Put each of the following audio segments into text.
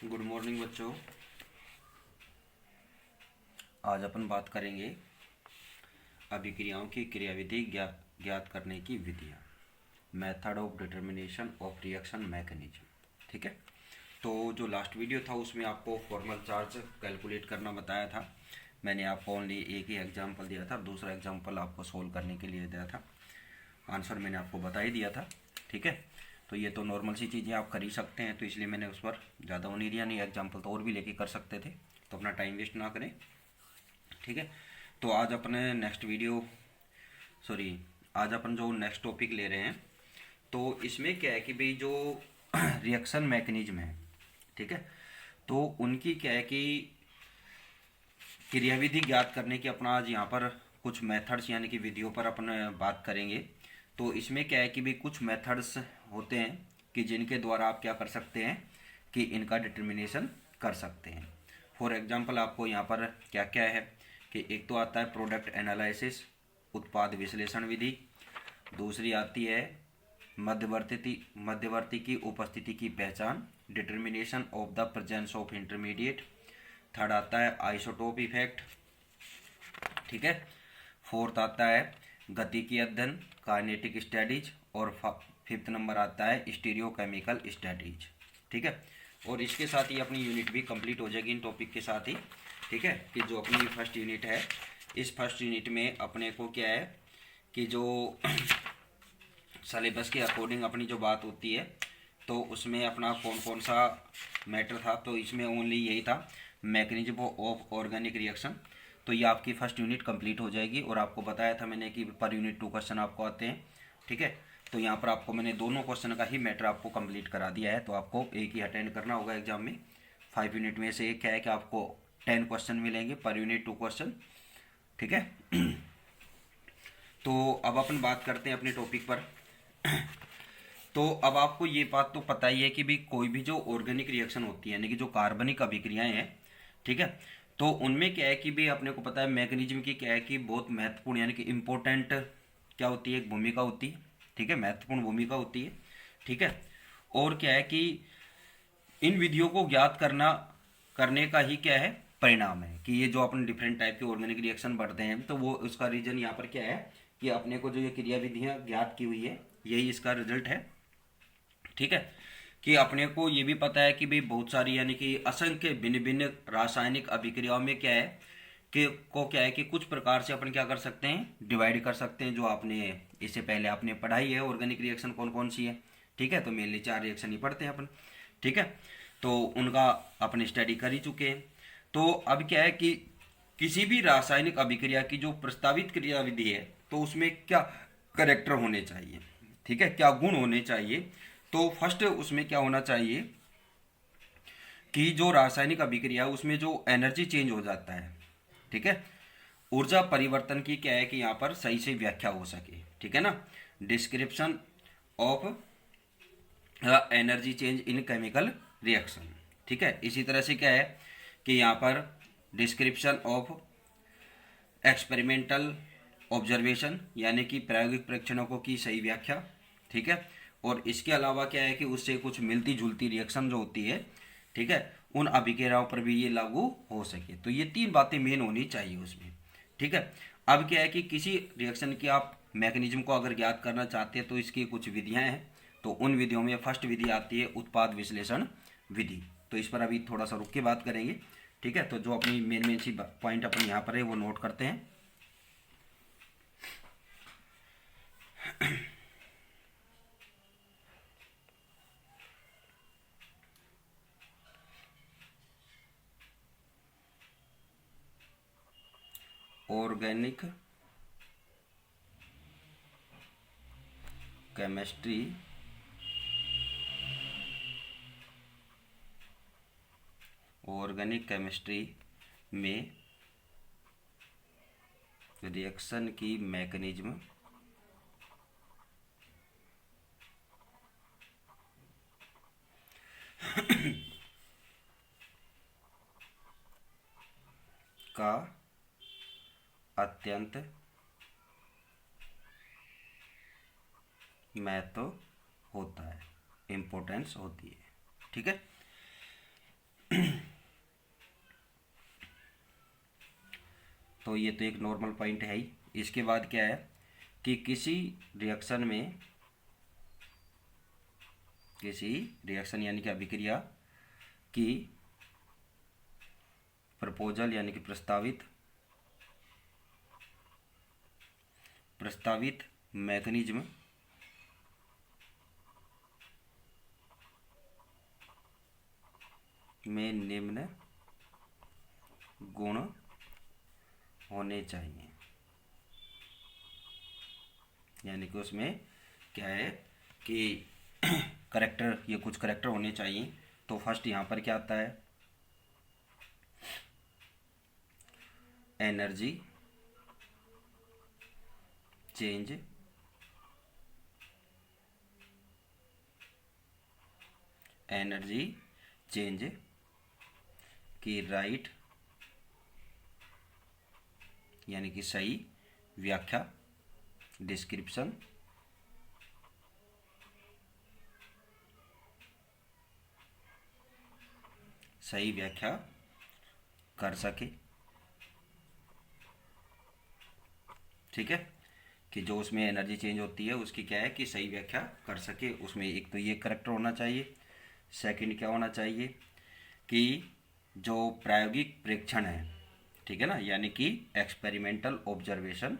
Good morning बच्चों। आज अपन बात करेंगे अभिक्रियाओं की क्रियाविधि ज्ञात करने की विधियाँ, method of determination of reaction mechanism. ठीक है, तो जो लास्ट वीडियो था उसमें आपको फॉर्मल चार्ज कैलकुलेट करना बताया था। मैंने आपको ओनली एक ही एग्जांपल दिया था, दूसरा एग्जांपल आपको सोल्व करने के लिए दिया था। आंसर मैंने आपको बता ही दिया था। ठीक है, तो ये तो नॉर्मल सी चीज़ें आप कर ही सकते हैं, तो इसलिए मैंने उस पर ज़्यादा वो नहीं दिया। नहीं, एग्जाम्पल तो और भी लेके कर सकते थे, तो अपना टाइम वेस्ट ना करें। ठीक है, तो आज अपने आज अपन जो नेक्स्ट टॉपिक ले रहे हैं, तो इसमें क्या है कि भाई जो रिएक्शन मैकेनिज्म है, ठीक है, तो उनकी क्या है कि क्रियाविधि ज्ञात करने की अपना आज यहाँ पर कुछ मेथड्स यानी कि विधियों पर अपन बात करेंगे। तो इसमें क्या है कि भी कुछ मेथड्स होते हैं कि जिनके द्वारा आप क्या कर सकते हैं कि इनका डिटर्मिनेशन कर सकते हैं। फॉर एग्जांपल आपको यहाँ पर क्या क्या है कि एक तो आता है प्रोडक्ट एनालिसिस, उत्पाद विश्लेषण विधि। दूसरी आती है मध्यवर्ती की उपस्थिति की पहचान, determination of the presence of intermediate. Third आता है आइसोटोप इफेक्ट। ठीक है, फोर्थ आता है गति की अध्ययन, काइनेटिक स्टडीज। और फिफ्थ नंबर आता है स्टीरियोकेमिकल स्टडीज। ठीक है, और इसके साथ ही अपनी यूनिट भी कंप्लीट हो जाएगी इन टॉपिक के साथ ही। ठीक है, कि जो अपनी फर्स्ट यूनिट है, इस फर्स्ट यूनिट में अपने को क्या है कि जो सिलेबस के अकॉर्डिंग अपनी जो बात होती है, तो उसमें अपना कौन कौन सा मैटर था, तो इसमें ओनली यही था मैकेनिज्म ऑफ ऑर्गेनिक रिएक्शन। तो ये आपकी फर्स्ट यूनिट कंप्लीट हो जाएगी। और आपको बताया था मैंने कि पर यूनिट 2 क्वेश्चन आपको आते हैं। ठीक है, तो यहाँ पर आपको मैंने दोनों क्वेश्चन का ही मैटर आपको कंप्लीट करा दिया है, तो आपको एक ही अटेंड करना होगा एग्जाम में। 5 यूनिट में से एक क्या है कि आपको 10 क्वेश्चन मिलेंगे, पर यूनिट 2 क्वेश्चन। ठीक है, तो अब अपन बात करते हैं अपने टॉपिक पर। तो अब आपको ये बात तो पता ही है कि भी कोई भी जो ऑर्गेनिक रिएक्शन होती है यानी कि जो कार्बनिक अभिक्रियाएं हैं, ठीक है, तो उनमें क्या है कि भी अपने को पता है मैकेनिज्म की क्या है कि बहुत महत्वपूर्ण यानी कि इम्पोर्टेंट क्या होती है, एक भूमिका होती है। ठीक है, महत्वपूर्ण भूमिका होती है। ठीक है, और क्या है कि इन विधियों को ज्ञात करने का ही क्या है परिणाम है कि ये जो अपन डिफरेंट टाइप के ऑर्गेनिक रिएक्शन बढ़ते हैं, तो वो उसका रीजन यहाँ पर क्या है कि अपने को जो ये क्रिया विधियाँ ज्ञात की हुई है, यही इसका रिजल्ट है। ठीक है, कि अपने को ये भी पता है कि भाई बहुत सारी यानी कि असंख्य भिन्न भिन्न रासायनिक अभिक्रियाओं में क्या है कि क्या है कि कुछ प्रकार से अपन क्या कर सकते हैं, डिवाइड कर सकते हैं। जो आपने इससे पहले आपने पढ़ाई है ऑर्गेनिक रिएक्शन कौन कौन सी है। ठीक है, तो मेनली 4 रिएक्शन ही पढ़ते हैं अपन। ठीक है, तो उनका अपन स्टडी कर ही चुके हैं। तो अब क्या है कि किसी भी रासायनिक अभिक्रिया की जो प्रस्तावित क्रियाविधि है, तो उसमें क्या करेक्टर होने चाहिए, ठीक है, क्या गुण होने चाहिए। तो फर्स्ट उसमें क्या होना चाहिए कि जो रासायनिक अभिक्रिया है उसमें जो एनर्जी चेंज हो जाता है, ठीक है, ऊर्जा परिवर्तन की क्या है कि यहाँ पर सही से व्याख्या हो सके। ठीक है ना, description of energy change in chemical reaction. ठीक है, इसी तरह से क्या है कि यहाँ पर डिस्क्रिप्शन ऑफ एक्सपेरिमेंटल ऑब्जर्वेशन यानी कि प्रायोगिक परीक्षणों की सही व्याख्या। ठीक है, और इसके अलावा क्या है कि उससे कुछ मिलती जुलती रिएक्शन जो होती है, ठीक है, उन अभिक्रियाओं पर भी ये लागू हो सके। तो ये 3 बातें मेन होनी चाहिए उसमें। ठीक है, अब क्या है कि किसी रिएक्शन की आप मैकेनिज्म को अगर ज्ञात करना चाहते हैं, तो इसकी कुछ विधियां हैं। तो उन विधियों में फर्स्ट विधि आती है उत्पाद विश्लेषण विधि। तो इस पर अभी थोड़ा सा रुक के बात करेंगे। ठीक है, तो जो अपनी मेन मेन सी पॉइंट अपन यहाँ पर है वो नोट करते हैं। ऑर्गेनिक केमिस्ट्री में रिएक्शन की मैकेनिज्म का अत्यंत महत्व होता है, इम्पोर्टेंस होती है। ठीक है, तो ये तो एक नॉर्मल पॉइंट है ही। इसके बाद क्या है कि किसी रिएक्शन यानी कि अभिक्रिया की प्रपोजल यानी कि प्रस्तावित मैकेनिज्म में निम्न गुण होने चाहिए। यानी कि उसमें क्या है कि करेक्टर, ये कुछ करेक्टर होने चाहिए। तो फर्स्ट यहाँ पर क्या आता है, एनर्जी चेंज की राइट यानी कि सही व्याख्या, डिस्क्रिप्शन, सही व्याख्या कर सके। ठीक है, कि जो उसमें एनर्जी चेंज होती है उसकी क्या है कि सही व्याख्या कर सके। उसमें एक तो ये करेक्टर होना चाहिए। सेकंड क्या होना चाहिए कि जो प्रायोगिक प्रेक्षण है, ठीक है ना, यानी कि एक्सपेरिमेंटल ऑब्जर्वेशन,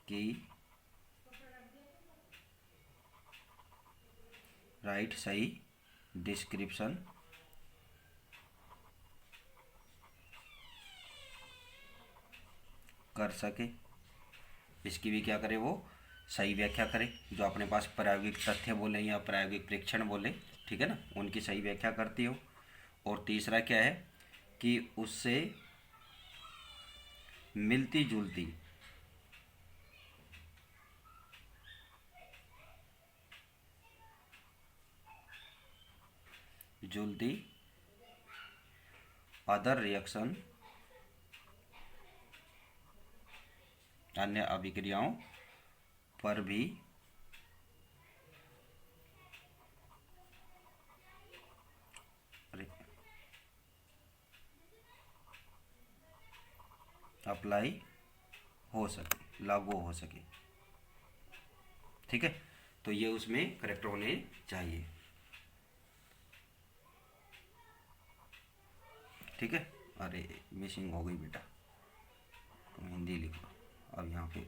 की राइट सही डिस्क्रिप्शन कर सके। इसकी भी क्या करे, वो सही व्याख्या करे। जो अपने पास प्रायोगिक तथ्य बोले या प्रायोगिक प्रेक्षण बोले, ठीक है ना, उनकी सही व्याख्या करती हो। और तीसरा क्या है कि उससे मिलती जुलती अदर रिएक्शन, अन्य अभिक्रियाओं पर भी अप्लाई हो सके, लागू हो सके। ठीक है, तो ये उसमें करेक्ट होने चाहिए। ठीक है, अरे मिसिंग हो गई बेटा, हिंदी लिखो अब यहाँ पे,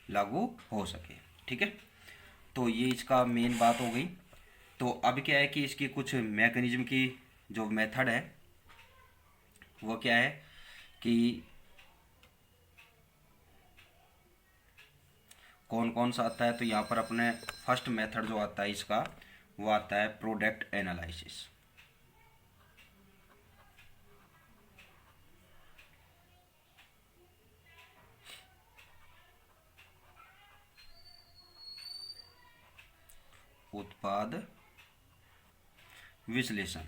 लागू हो सके। ठीक है, तो ये इसका मेन बात हो गई। तो अब क्या है कि इसकी कुछ मैकेनिज्म की जो मेथड है वो क्या है कि कौन कौन सा आता है। तो यहाँ पर अपने फर्स्ट मेथड जो आता है इसका, वो आता है प्रोडक्ट एनालिसिस। उत्पाद विश्लेषण।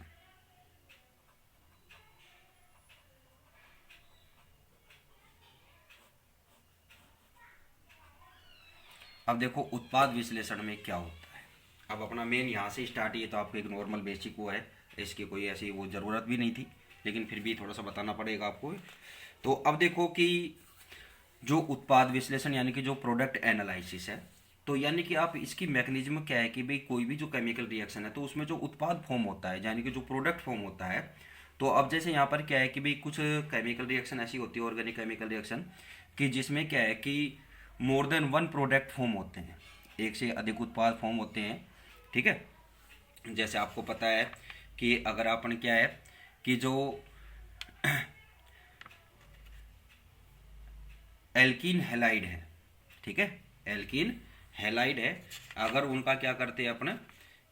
अब देखो उत्पाद विश्लेषण में क्या होता है। अब अपना मेन यहाँ से स्टार्ट, ये तो आपको एक नॉर्मल बेसिक वो है, इसकी कोई ऐसी वो ज़रूरत भी नहीं थी, लेकिन फिर भी थोड़ा सा बताना पड़ेगा आपको। तो अब देखो कि जो उत्पाद विश्लेषण यानी कि जो प्रोडक्ट एनालिसिस है, तो यानी कि आप इसकी मैकेनिज्म क्या है कि भाई कोई भी जो केमिकल रिएक्शन है तो उसमें जो उत्पाद फॉर्म होता है यानी कि जो प्रोडक्ट फॉर्म होता है। तो अब जैसे यहाँ पर क्या है कि भाई कुछ केमिकल रिएक्शन ऐसी होती है, ऑर्गेनिक केमिकल रिएक्शन, कि जिसमें क्या है कि more than one product form होते हैं, एक से अधिक उत्पाद फॉर्म होते हैं। ठीक है, जैसे आपको पता है कि अगर अपन क्या है कि जो एल्कीन हैलाइड है, ठीक है, एल्कीन हैलाइड है, अगर उनका क्या करते हैं अपन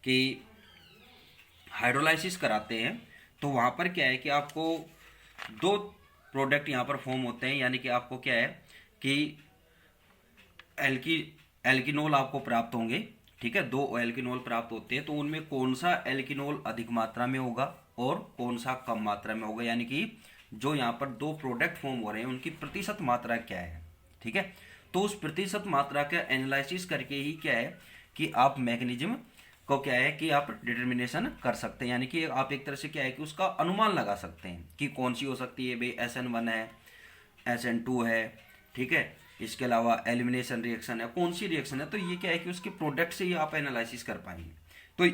कि हाइड्रोलाइसिस कराते हैं, तो वहाँ पर क्या है कि आपको दो प्रोडक्ट यहाँ पर फॉर्म होते हैं। यानी कि आपको क्या है कि एल्कीनोल आपको प्राप्त होंगे। ठीक है, दो एल्किनॉल प्राप्त होते हैं, तो उनमें कौन सा एल्किनॉल अधिक मात्रा में होगा और कौन सा कम मात्रा में होगा, यानी कि जो यहाँ पर दो प्रोडक्ट फॉर्म हो रहे हैं उनकी प्रतिशत मात्रा क्या है। ठीक है, तो उस प्रतिशत मात्रा का एनालिसिस करके ही क्या है कि आप मैकेनिज्म को क्या है कि आप डिटर्मिनेशन कर सकते हैं, यानी कि आप एक तरह से क्या है कि उसका अनुमान लगा सकते हैं कि कौन सी हो सकती है। भाई SN1 है, SN2 है, ठीक है, इसके अलावा एलिमिनेशन रिएक्शन है, कौन सी रिएक्शन है, तो ये क्या है कि उसके प्रोडक्ट से ही आप एनालिसिस कर पाएंगे। तो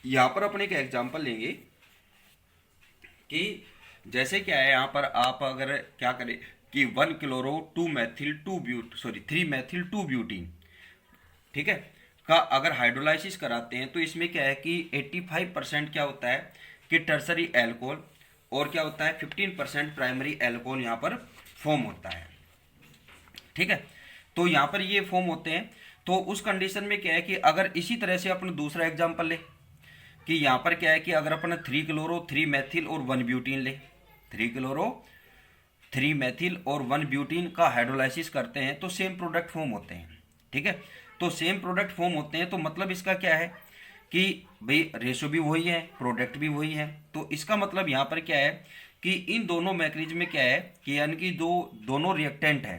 यहाँ पर अपन एक एग्जांपल लेंगे कि जैसे क्या है, यहाँ पर आप अगर क्या करें कि 1 chloro 2 methyl 2 but sorry 3 methyl 2 butene, ठीक है, का अगर हाइड्रोलाइसिस कराते हैं तो इसमें क्या है कि 85% क्या होता है कि टर्सरी एल्कोहल और क्या होता है 15% प्राइमरी एल्कोहल यहाँ पर फॉर्म होता है। ठीक है, तो यहाँ पर ये फॉर्म होते हैं। तो उस कंडीशन में क्या है कि अगर इसी तरह से अपन दूसरा एग्जांपल ले कि यहाँ पर क्या है कि अगर अपन 3 क्लोरो 3 मैथिल और 1 ब्यूटीन ले, 3 क्लोरो 3 मैथिल और 1 ब्यूटीन का हाइड्रोलाइसिस करते हैं तो सेम प्रोडक्ट फॉर्म होते हैं। ठीक है, तो सेम प्रोडक्ट फॉर्म होते हैं तो मतलब इसका क्या है कि भाई रेशो भी वही है, प्रोडक्ट भी वही है। तो इसका मतलब यहाँ पर क्या है कि इन दोनों मैकेनिज्म में क्या है कि यानी कि जो दोनों रिएक्टेंट है,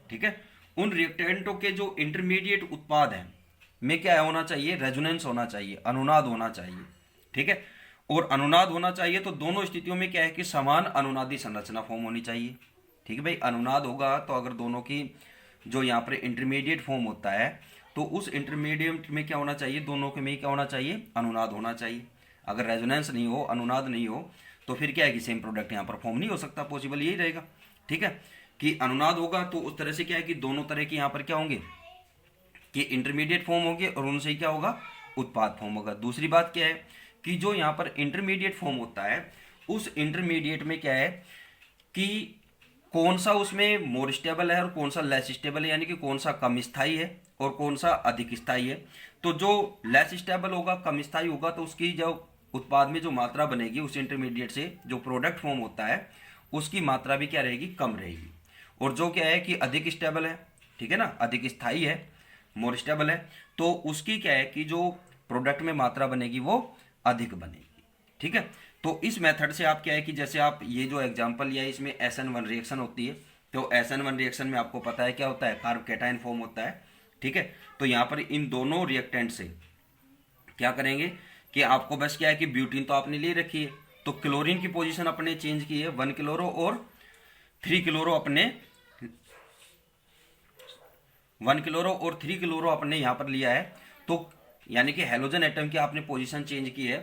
ठीक है, उन रिएक्टेंटों के जो इंटरमीडिएट उत्पाद हैं में क्या होना चाहिए, रेजोनेंस होना चाहिए, अनुनाद होना चाहिए। ठीक है, और अनुनाद होना चाहिए तो दोनों स्थितियों में क्या है कि समान अनुनादी संरचना फॉर्म होनी चाहिए। ठीक है भाई, अनुनाद होगा तो अगर दोनों की जो यहाँ पर इंटरमीडिएट फॉर्म होता है तो उस इंटरमीडिएट में क्या होना चाहिए, दोनों के में क्या होना चाहिए, अनुनाद होना चाहिए। अगर रेजोनेंस नहीं हो, अनुनाद नहीं हो, तो फिर क्या है कि सेम प्रोडक्ट यहाँ पर फॉर्म नहीं हो सकता, पॉसिबल यही रहेगा। ठीक है, कि अनुनाद होगा तो उस तरह से क्या है कि दोनों तरह के यहाँ पर क्या होंगे कि इंटरमीडिएट फॉर्म होंगे और उनसे क्या होगा, उत्पाद फॉर्म होगा। दूसरी बात क्या है कि जो यहाँ पर इंटरमीडिएट फॉर्म होता है उस इंटरमीडिएट में क्या है कि कौन सा उसमें मोर स्टेबल है और कौन सा लेस स्टेबल है, यानी कि कौन सा कम स्थायी है और कौन सा अधिक स्थायी है। तो जो लेस स्टेबल होगा, कम स्थायी होगा, तो उसकी जो उत्पाद में जो मात्रा बनेगी उस इंटरमीडिएट से जो प्रोडक्ट फॉर्म होता है उसकी मात्रा भी क्या रहेगी, कम रहेगी। और जो क्या है कि अधिक स्टेबल है, ठीक है ना, अधिक स्थायी है, मोर स्टेबल है, तो उसकी क्या है कि जो प्रोडक्ट में मात्रा बनेगी वो अधिक बनेगी। ठीक है, तो इस मेथड से आप क्या है कि जैसे आप ये जो एग्जांपल लिया है इसमें SN1 रिएक्शन होती है, तो SN1 रिएक्शन में आपको पता है क्या होता है, कार्ब कैटायन फॉर्म होता है। ठीक है, तो यहाँ पर इन दोनों रिएक्टेंट से क्या करेंगे कि आपको बस क्या है कि ब्यूटीन तो आपने ले रखी है, तो क्लोरीन की पोजीशन अपने चेंज की है, 1 क्लोरो और 3 क्लोरो अपने 1 क्लोरो और 3 क्लोरो अपने यहाँ पर लिया है, तो यानी कि हेलोजन एटम की आपने पोजीशन चेंज की है।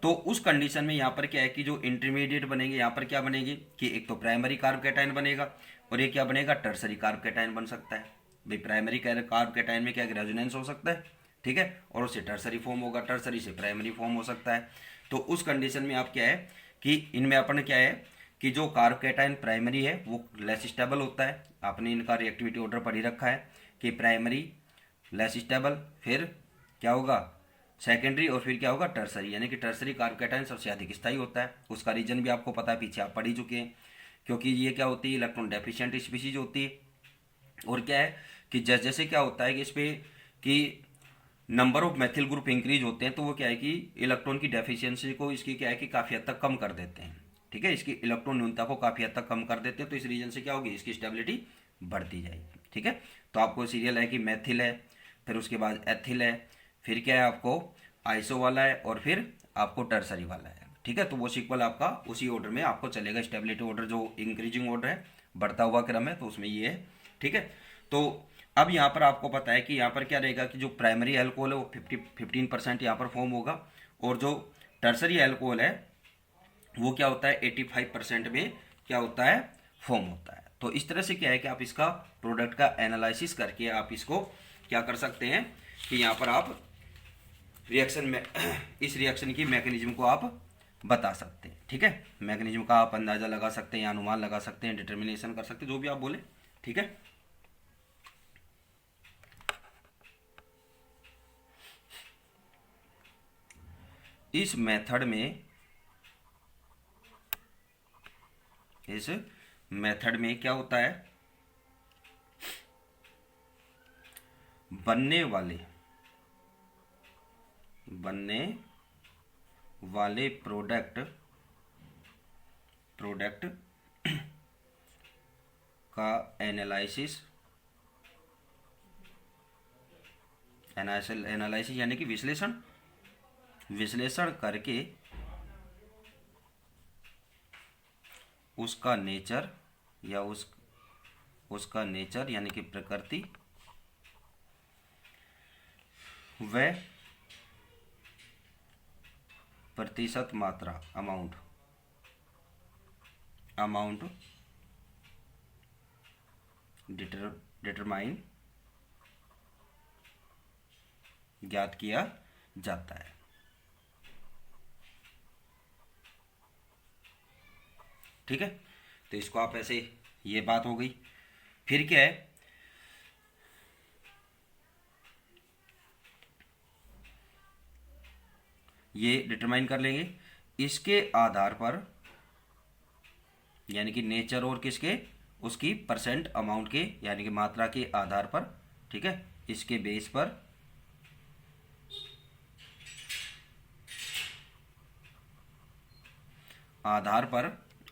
तो उस कंडीशन में यहाँ पर क्या है कि जो इंटरमीडिएट बनेंगे यहाँ पर क्या बनेगी कि एक तो प्राइमरी कार्ब कैटायन बनेगा और एक क्या बनेगा, टर्सरी कार्ब कैटायन बन सकता है। भाई प्राइमरी कार्ब कैटायन में क्या रेजोनेंस हो सकता है, ठीक है, और उससे टर्सरी फॉर्म होगा, टर्सरी से प्राइमरी फॉर्म हो सकता है। तो उस कंडीशन में आप क्या है कि इनमें अपन क्या है कि जो कार्ब कैटायन प्राइमरी है वो लेस स्टेबल होता है। आपने इनका रिएक्टिविटी ऑर्डर पढ़ ही रखा है कि प्राइमरी लेस स्टेबल, फिर क्या होगा सेकेंडरी, और फिर क्या होगा टर्सरी, यानी कि टर्सरी कार्ब कैटायन सबसे अधिक स्थायी होता है। उसका रीजन भी आपको पता है, पीछे आप पढ़ ही चुके हैं, क्योंकि ये क्या होती है, इलेक्ट्रॉन डेफिशिएंट स्पीशीज होती है। और क्या है कि जैसे जैसे क्या होता है कि इस पे कि number of Maithil group increase होते हैं तो वो क्या है कि इलेक्ट्रॉन की डेफिशिएंसी को इसकी क्या है कि काफ़ी हद तक कम कर देते हैं। ठीक है, इसकी इलेक्ट्रॉन न्यूनता को काफ़ी हद तक कम कर देते हैं, तो इस रीजन से क्या होगी, इसकी स्टेबिलिटी बढ़ती जाएगी। ठीक है, तो आपको सीरियल है कि मैथिल है, फिर उसके बाद एथिल है, फिर क्या है आपको आइसो वाला है, और फिर आपको टर्सरी वाला है। ठीक है, तो वो सीक्वल आपका उसी ऑर्डर में आपको चलेगा, स्टेबिलिटी ऑर्डर जो इंक्रीजिंग ऑर्डर है, बढ़ता हुआ क्रम है, तो उसमें ये है। ठीक है, तो अब यहाँ पर आपको पता है कि यहाँ पर क्या रहेगा कि जो प्राइमरी एल्कोहल है वो 15% यहाँ पर फॉर्म होगा, और जो टर्सरी एल्कोहल है वो क्या होता है 85% में क्या होता है, फॉर्म होता है। तो इस तरह से क्या है कि आप इसका प्रोडक्ट का एनालिसिस करके आप इसको क्या कर सकते हैं कि यहाँ पर आप रिएक्शन में इस रिएक्शन की मैकेनिज्म को आप बता सकते हैं। ठीक है, मैकेनिज्म का आप अंदाजा लगा सकते हैं या अनुमान लगा सकते हैं, डिटर्मिनेशन कर सकते हैं, जो भी आप बोले। ठीक है, इस मेथड में क्या होता है, बनने वाले बनने वाले प्रोडक्ट का एनालिसिस यानी कि विश्लेषण करके उसका नेचर या उसका नेचर यानी कि प्रकृति व प्रतिशत मात्रा अमाउंट डिटरमाइन ज्ञात किया जाता है। ठीक है, तो इसको आप ऐसे, ये बात हो गई। फिर क्या है, ये डिटरमाइन कर लेंगे, इसके आधार पर यानी कि नेचर और किसके, उसकी परसेंट अमाउंट के यानी कि मात्रा के आधार पर, ठीक है, इसके बेस पर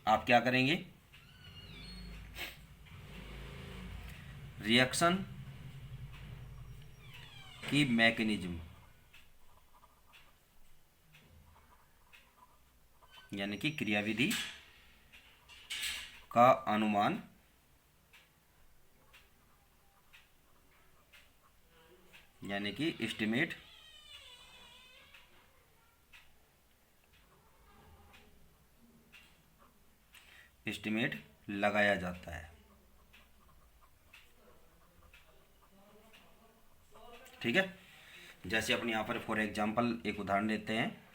आप क्या करेंगे, रिएक्शन की मैकेनिज्म यानी कि क्रियाविधि का अनुमान यानी कि एस्टिमेट लगाया जाता है। ठीक है, जैसे अपन यहाँ पर फॉर एग्जांपल एक उदाहरण लेते हैं